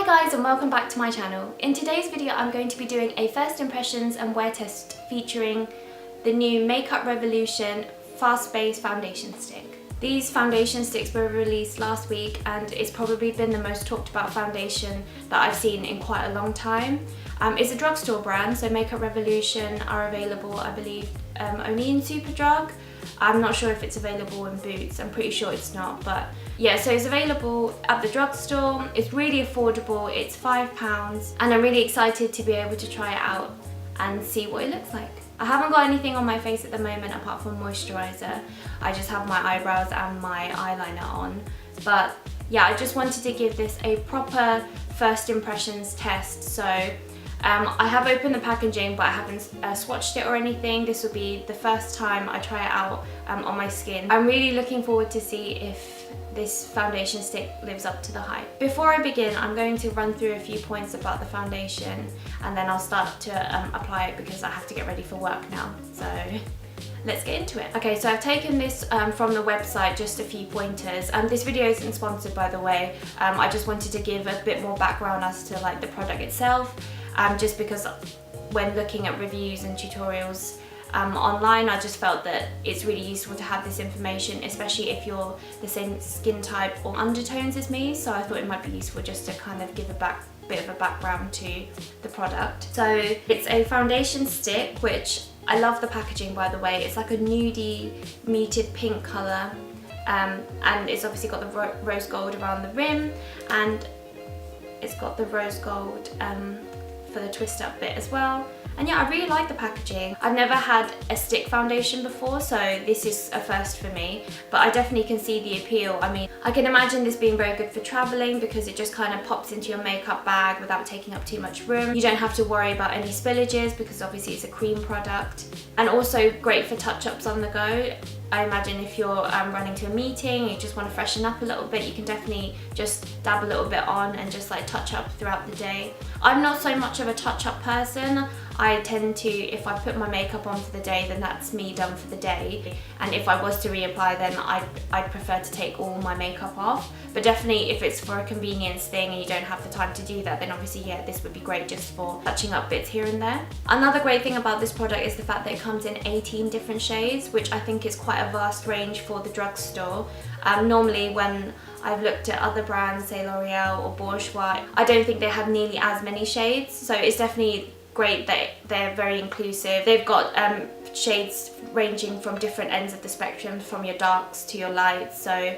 Hi guys and welcome back to my channel. In today's video I'm going to be doing a first impressions and wear test featuring the new Makeup Revolution Fast Base Foundation Stick. These foundation sticks were released last week and it's probably been the most talked about foundation that I've seen in quite a long time. It's a drugstore brand, so Makeup Revolution are available I believe only in Superdrug. I'm not sure if it's available in Boots, I'm pretty sure it's not, but yeah, so it's available at the drugstore. It's really affordable, it's £5 and I'm really excited to be able to try it out and see what it looks like. I haven't got anything on my face at the moment apart from moisturiser. I just have my eyebrows and my eyeliner on, but yeah, I just wanted to give this a proper first impressions test. So I have opened the packaging but I haven't swatched it or anything. This will be the first time I try it out on my skin. I'm really looking forward to see if this foundation stick lives up to the hype. Before I begin, I'm going to run through a few points about the foundation and then I'll start to apply it because I have to get ready for work now. So let's get into it. Okay, so I've taken this from the website, just a few pointers. This video isn't sponsored, by the way. I just wanted to give a bit more background as to like the product itself. Just because when looking at reviews and tutorials online, I just felt that it's really useful to have this information, especially if you're the same skin type or undertones as me. So I thought it might be useful just to kind of give a bit of a background to the product. So it's a foundation stick, which I love the packaging, by the way. It's like a nudie muted pink colour, and it's obviously got the rose gold around the rim, and it's got the rose gold for the twist up bit as well. And yeah, I really like the packaging. I've never had a stick foundation before, so this is a first for me, but I definitely can see the appeal. I mean, I can imagine this being very good for traveling because it just kind of pops into your makeup bag without taking up too much room. You don't have to worry about any spillages because obviously it's a cream product, and also great for touch-ups on the go. I imagine if you're running to a meeting, you just want to freshen up a little bit, you can definitely just dab a little bit on and just like touch up throughout the day. I'm not so much of a touch-up person. I tend to, if I put my makeup on for the day, then that's me done for the day. And if I was to reapply, then I'd prefer to take all my makeup off. But definitely if it's for a convenience thing and you don't have the time to do that, then obviously yeah, this would be great just for touching up bits here and there. Another great thing about this product is the fact that it comes in 18 different shades, which I think is quite a vast range for the drugstore. Normally when I've looked at other brands, say L'Oreal or Bourjois, I don't think they have nearly as many shades, so it's definitely great that they're very inclusive. They've got shades ranging from different ends of the spectrum, from your darks to your lights, so,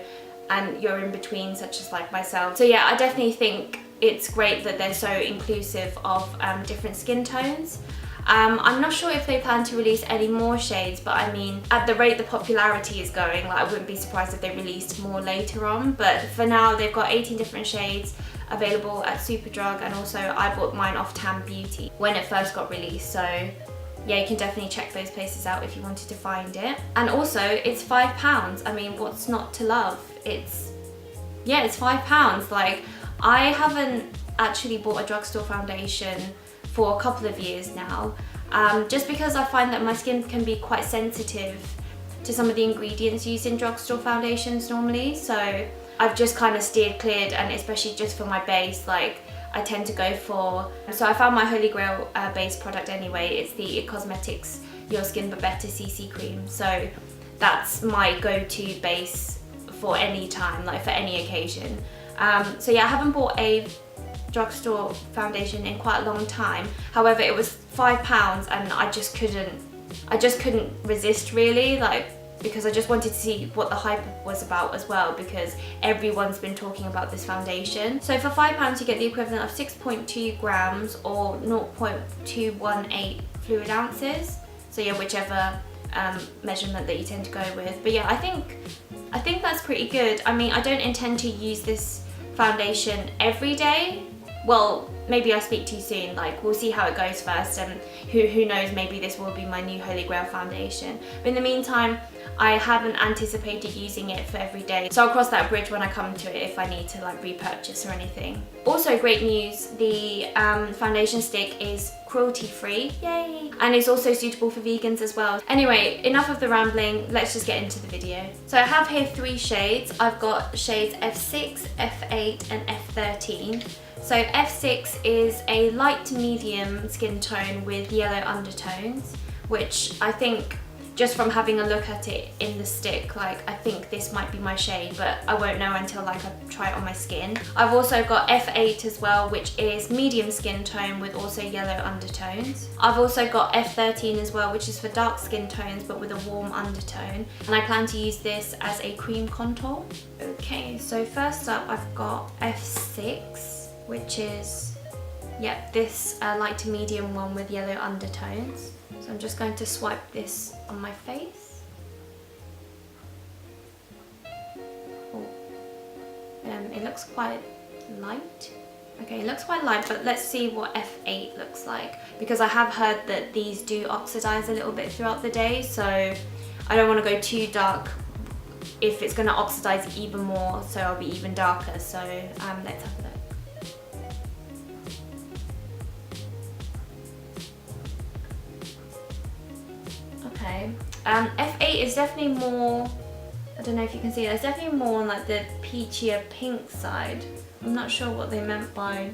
and you're in between, such as like myself. So yeah, I definitely think it's great that they're so inclusive of different skin tones. I'm not sure if they plan to release any more shades, but I mean, at the rate the popularity is going, like, I wouldn't be surprised if they released more later on. But for now, they've got 18 different shades available at Superdrug, and also I bought mine off Tam Beauty when it first got released. So yeah, you can definitely check those places out if you wanted to find it. And also, it's £5. I mean, what's not to love? It's £5. Like, I haven't actually bought a drugstore foundation for a couple of years now, just because I find that my skin can be quite sensitive to some of the ingredients used in drugstore foundations normally, so I've just kind of steered clear, and especially just for my base, like I tend to go for, so I found my Holy Grail base product anyway. It's the IT Cosmetics Your Skin But Better CC Cream, so that's my go-to base for any time, like for any occasion. So yeah, I haven't bought a drugstore foundation in quite a long time. However, it was £5 and I just couldn't resist really, like, because I just wanted to see what the hype was about as well, because everyone's been talking about this foundation. So for £5 you get the equivalent of 6.2 grams or 0.218 fluid ounces. So yeah, whichever measurement that you tend to go with. But yeah, I think that's pretty good. I mean, I don't intend to use this foundation every day. Well, maybe I speak too soon, like we'll see how it goes first, and who knows, maybe this will be my new Holy Grail foundation. But in the meantime, I haven't anticipated using it for every day, so I'll cross that bridge when I come to it if I need to like repurchase or anything. Also great news, the foundation stick is cruelty free, yay! And it's also suitable for vegans as well. Anyway, enough of the rambling, let's just get into the video. So I have here 3 shades. I've got shades F6, F8 and F13. So F6 is a light to medium skin tone with yellow undertones, which I think just from having a look at it in the stick, like I think this might be my shade, but I won't know until like I try it on my skin. I've also got F8 as well, which is medium skin tone with also yellow undertones. I've also got F13 as well, which is for dark skin tones but with a warm undertone. And I plan to use this as a cream contour. Okay, so first up I've got F6, which is, yep, this light to medium one with yellow undertones. So I'm just going to swipe this on my face. Oh. It looks quite light. Okay, it looks quite light, but let's see what F8 looks like, because I have heard that these do oxidize a little bit throughout the day, so I don't want to go too dark if it's going to oxidize even more, so I'll be even darker. So let's have a look. Okay, F8 is definitely more, I don't know if you can see it, it's definitely more on like the peachier pink side. I'm not sure what they meant by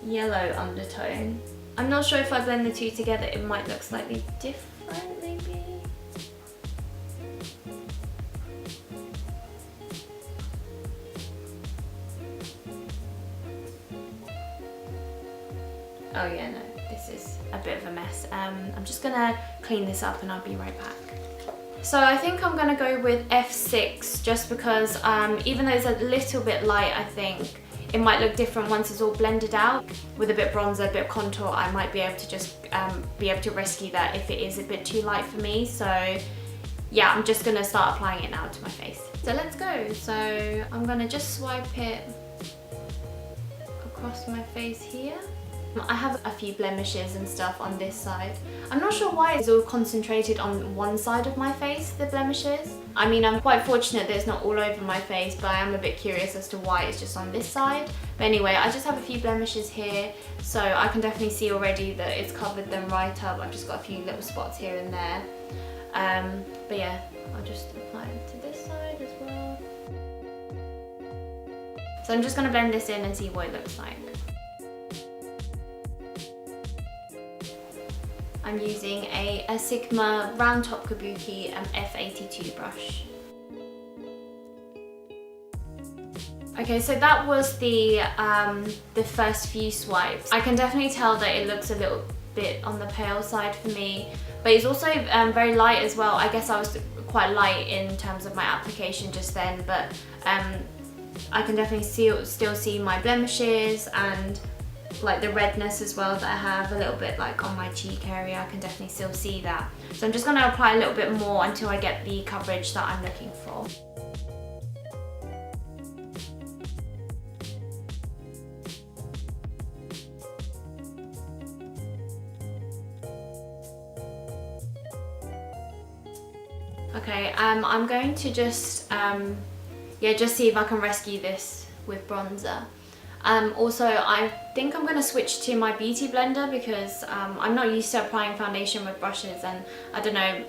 yellow undertone. I'm not sure if I blend the two together it might look slightly different maybe. Oh yeah, no, this is a bit of a mess. I'm just gonna clean this up and I'll be right back. So I think I'm gonna go with F6 just because even though it's a little bit light, I think it might look different once it's all blended out. With a bit of bronzer, a bit of contour, I might be able to just be able to rescue that if it is a bit too light for me. So yeah, I'm just gonna start applying it now to my face. So let's go. So I'm gonna just swipe it across my face here. I have a few blemishes and stuff on this side. I'm not sure why it's all concentrated on one side of my face, the blemishes. I mean, I'm quite fortunate that it's not all over my face, but I am a bit curious as to why it's just on this side. But anyway, I just have a few blemishes here, so I can definitely see already that it's covered them right up. I've just got a few little spots here and there. But yeah, I'll just apply it to this side as well. So I'm just going to blend this in and see what it looks like. I'm using a Sigma round top kabuki F82 brush. Okay, so that was the first few swipes. I can definitely tell that it looks a little bit on the pale side for me, but it's also very light as well. I guess I was quite light in terms of my application just then, but I can definitely still see my blemishes and like the redness as well that I have a little bit like on my cheek area. I can definitely still see that. So I'm just going to apply a little bit more until I get the coverage that I'm looking for. Okay, I'm going to just see if I can rescue this with bronzer. Also, I think I'm going to switch to my beauty blender because I'm not used to applying foundation with brushes, and I don't know,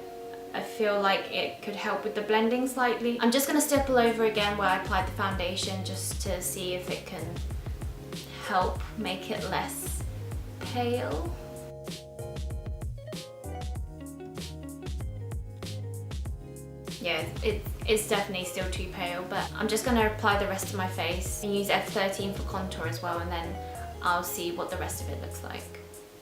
I feel like it could help with the blending slightly. I'm just going to stipple over again where I applied the foundation just to see if it can help make it less pale. Yeah, it's definitely still too pale, but I'm just going to apply the rest of my face and use F13 for contour as well, and then I'll see what the rest of it looks like.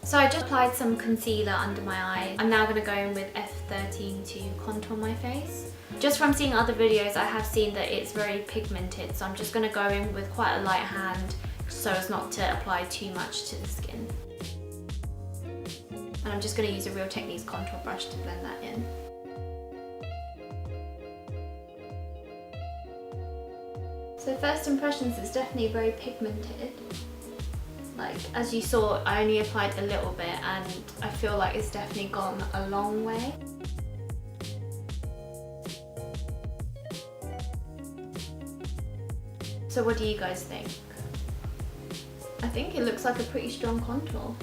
So I just applied some concealer under my eye. I'm now going to go in with F13 to contour my face. Just from seeing other videos, I have seen that it's very pigmented, so I'm just going to go in with quite a light hand so as not to apply too much to the skin. And I'm just going to use a Real Techniques contour brush to blend that in. So first impressions, it's definitely very pigmented. Like, as you saw, I only applied a little bit and I feel like it's definitely gone a long way. So what do you guys think? I think it looks like a pretty strong contour.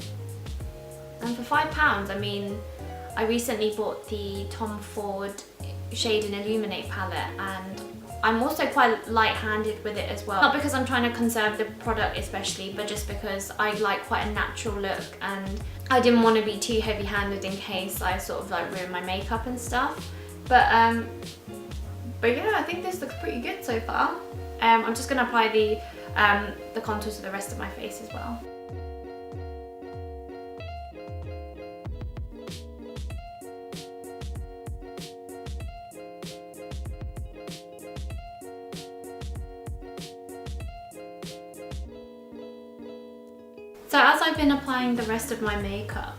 And for £5, I mean, I recently bought the Tom Ford Shade and Illuminate palette, and I'm also quite light-handed with it as well. Not because I'm trying to conserve the product especially, but just because I like quite a natural look, and I didn't want to be too heavy-handed in case I sort of like ruin my makeup and stuff. But yeah, I think this looks pretty good so far. I'm just going to apply the contours to the rest of my face as well. So as I've been applying the rest of my makeup,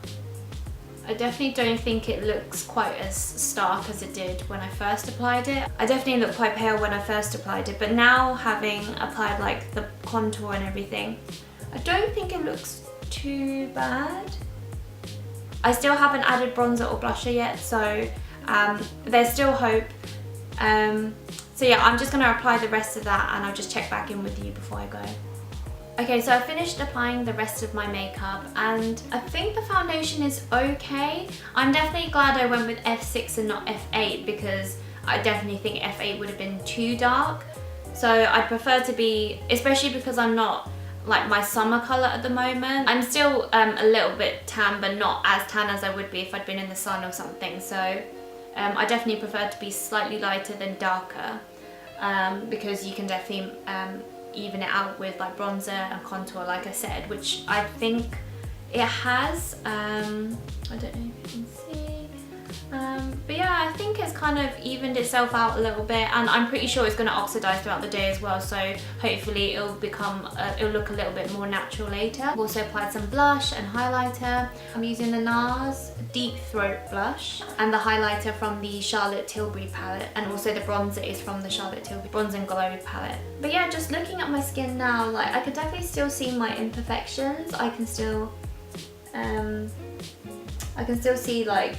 I definitely don't think it looks quite as stark as it did when I first applied it. I definitely looked quite pale when I first applied it, but now having applied like the contour and everything, I don't think it looks too bad. I still haven't added bronzer or blusher yet, so there's still hope. So yeah, I'm just gonna apply the rest of that and I'll just check back in with you before I go. Okay, so I finished applying the rest of my makeup and I think the foundation is okay. I'm definitely glad I went with F6 and not F8 because I definitely think F8 would have been too dark. So I prefer to be, especially because I'm not like my summer colour at the moment. I'm still a little bit tan, but not as tan as I would be if I'd been in the sun or something. So I definitely prefer to be slightly lighter than darker because you can definitely even it out with like bronzer and contour, like I said, which I think it has. I don't know if you can see. But yeah, I think it's kind of evened itself out a little bit, and I'm pretty sure it's going to oxidize throughout the day as well, so hopefully it'll look a little bit more natural later. I've also applied some blush and highlighter. I'm using the NARS Deep Throat Blush and the highlighter from the Charlotte Tilbury palette, and also the bronzer is from the Charlotte Tilbury Bronze and Glow palette. But yeah, just looking at my skin now, like I can definitely still see my imperfections. I can still see like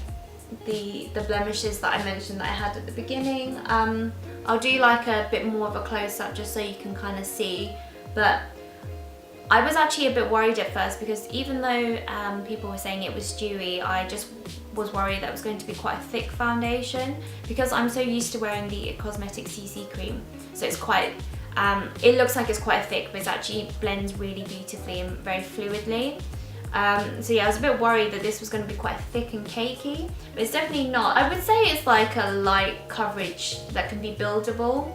the blemishes that I mentioned that I had at the beginning. I'll do like a bit more of a close-up just so you can kind of see, but I was actually a bit worried at first because even though people were saying it was dewy, I just was worried that it was going to be quite a thick foundation because I'm so used to wearing the Cosmetics CC cream, so it's quite it looks like it's quite thick, but it actually blends really beautifully and very fluidly. So yeah, I was a bit worried that this was going to be quite thick and cakey, but it's definitely not. I would say it's like a light coverage that can be buildable.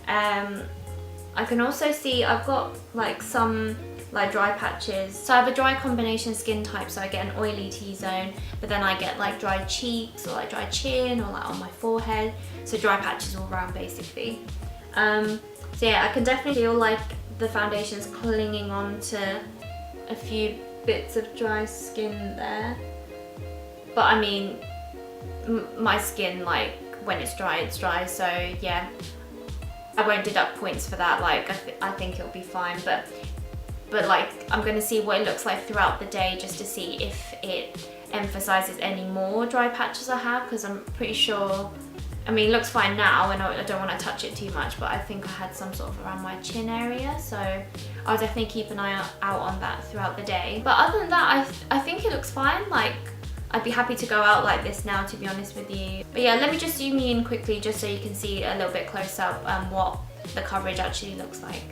I can also see I've got like some like dry patches. So I have a dry combination skin type, so I get an oily T-zone, but then I get like dry cheeks or like dry chin or like on my forehead. So dry patches all around basically. So yeah, I can definitely feel like the foundation's clinging on to a few bits of dry skin there, but I mean my skin, like when it's dry, so yeah, I won't deduct points for that. Like I think it'll be fine, but like I'm gonna see what it looks like throughout the day just to see if it emphasizes any more dry patches I have, because I'm pretty sure, I mean, it looks fine now and I don't want to touch it too much, but I think I had some sort of around my chin area, so I'll definitely keep an eye out on that throughout the day. But other than that, I think it looks fine. Like, I'd be happy to go out like this now, to be honest with you. But yeah, let me just zoom you in quickly just so you can see a little bit close up what the coverage actually looks like.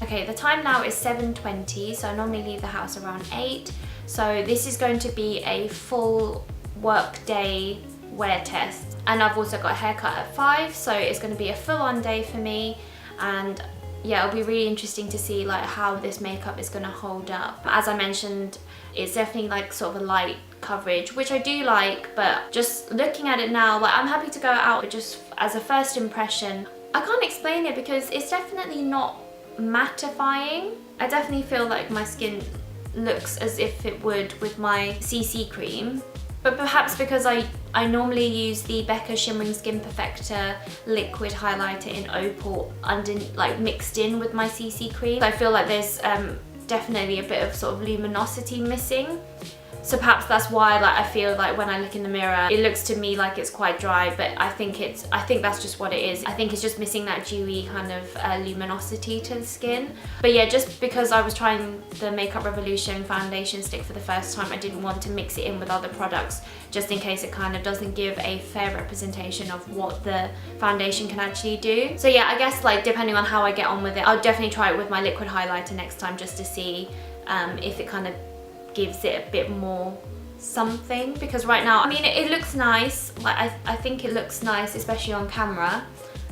Okay, the time now is 7:20, so I normally leave the house around 8. So this is going to be a full work day wear test. And I've also got a haircut at 5, so it's going to be a full-on day for me. And yeah, it'll be really interesting to see like how this makeup is going to hold up. As I mentioned, it's definitely like sort of a light coverage, which I do like, but just looking at it now, like I'm happy to go out, but just as a first impression, I can't explain it because it's definitely not mattifying. I definitely feel like my skin looks as if it would with my CC cream, but perhaps because I normally use the Becca Shimmering Skin Perfector liquid highlighter in Opal like mixed in with my CC cream. I feel like there's definitely a bit of sort of luminosity missing. So perhaps that's why like I feel like when I look in the mirror, it looks to me like it's quite dry, but I think that's just what it is. I think it's just missing that dewy kind of luminosity to the skin. But yeah, just because I was trying the Makeup Revolution foundation stick for the first time, I didn't want to mix it in with other products just in case it kind of doesn't give a fair representation of what the foundation can actually do. So yeah, I guess like depending on how I get on with it, I'll definitely try it with my liquid highlighter next time just to see if it kind of gives it a bit more something, because right now, I mean, it looks nice. Like I think it looks nice, especially on camera,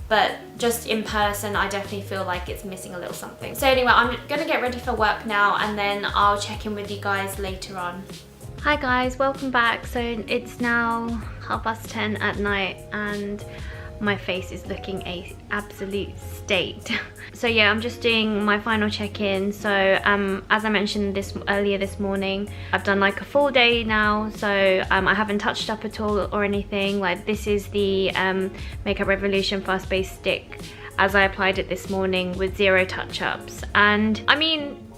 but just in person, I definitely feel like it's missing a little something. So anyway, I'm gonna get ready for work now, and then I'll check in with you guys later on. Hi guys, welcome back. So it's now 10:30 at night, and my face is looking a absolute state. So yeah, I'm just doing my final check-in. So as I mentioned earlier this morning, I've done like a full day now, so I haven't touched up at all or anything. Like, this is the Makeup Revolution Fast Base Stick as I applied it this morning with 0 touch-ups. And I mean,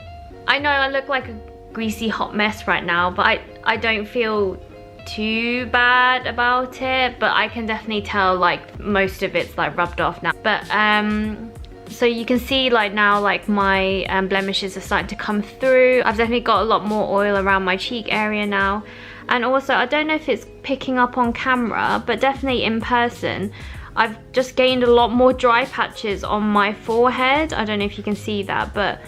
I know I look like a greasy hot mess right now, but I don't feel too bad about it, but I can definitely tell like most of it's like rubbed off now. But so you can see like now like my blemishes are starting to come through. I've definitely got a lot more oil around my cheek area now, and also I don't know if it's picking up on camera, but definitely in person I've just gained a lot more dry patches on my forehead. I don't know if you can see that, but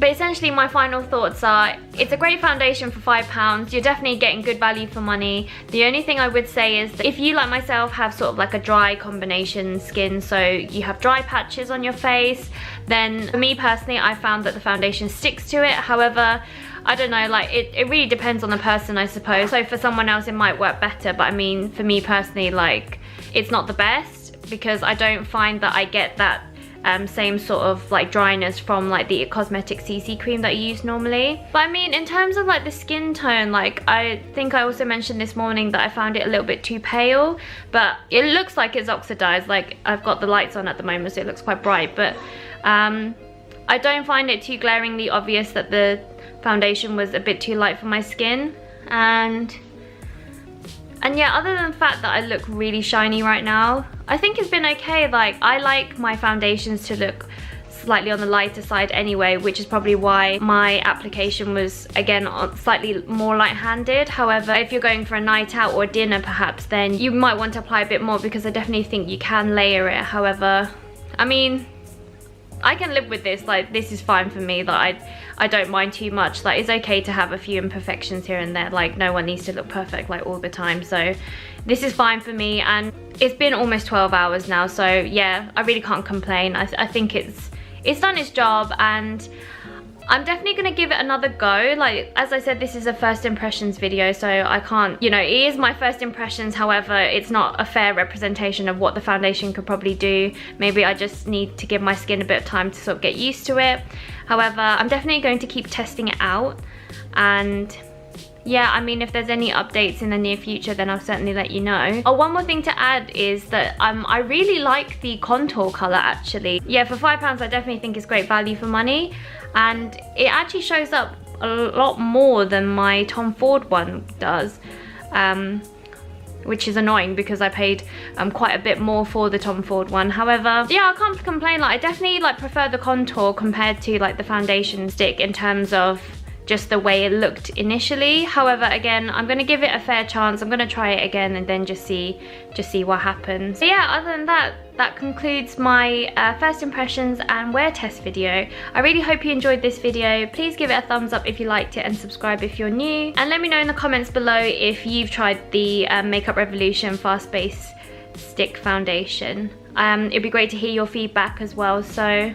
essentially my final thoughts are, it's a great foundation for £5. You're definitely getting good value for money. The only thing I would say is that if you, like myself, have sort of like a dry combination skin, so you have dry patches on your face, then for me personally, I found that the foundation sticks to it. However, I don't know, like it really depends on the person, I suppose. So for someone else it might work better, but I mean, for me personally, like, it's not the best, because I don't find that I get that same sort of like dryness from like the cosmetic CC cream that I use normally. But I mean, in terms of like the skin tone, like I think I also mentioned this morning that I found it a little bit too pale, but it looks like it's oxidized. Like, I've got the lights on at the moment, so it looks quite bright, but I don't find it too glaringly obvious that the foundation was a bit too light for my skin. And yeah, other than the fact that I look really shiny right now, I think it's been okay. Like, I like my foundations to look slightly on the lighter side anyway, which is probably why my application was, again, slightly more light-handed. However, if you're going for a night out or dinner perhaps, then you might want to apply a bit more, because I definitely think you can layer it. However, I mean, I can live with this. Like, this is fine for me. Like, I don't mind too much. Like, it's okay to have a few imperfections here and there. Like, no one needs to look perfect like all the time. So this is fine for me, and it's been almost 12 hours now, so yeah, I really can't complain. I think it's done its job, and I'm definitely gonna give it another go. Like, as I said, this is a first impressions video, so I can't, you know, it is my first impressions. However, it's not a fair representation of what the foundation could probably do. Maybe I just need to give my skin a bit of time to sort of get used to it. However, I'm definitely going to keep testing it out, and yeah, I mean, if there's any updates in the near future, then I'll certainly let you know. Oh, one more thing to add is that I really like the contour color, actually. Yeah, for £5, I definitely think it's great value for money, and it actually shows up a lot more than my Tom Ford one does, which is annoying because I paid quite a bit more for the Tom Ford one. However, yeah, I can't complain. Like, I definitely like prefer the contour compared to like the foundation stick in terms of just the way it looked initially. However, again, I'm gonna give it a fair chance. I'm gonna try it again and then just see what happens. So yeah, other than that, that concludes my first impressions and wear test video. I really hope you enjoyed this video. Please give it a thumbs up if you liked it, and subscribe if you're new. And let me know in the comments below if you've tried the Makeup Revolution Fast Base Stick Foundation. It'd be great to hear your feedback as well. So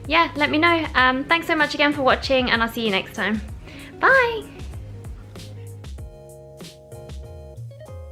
yeah, let me know. Thanks so much again for watching, and I'll see you next time. Bye!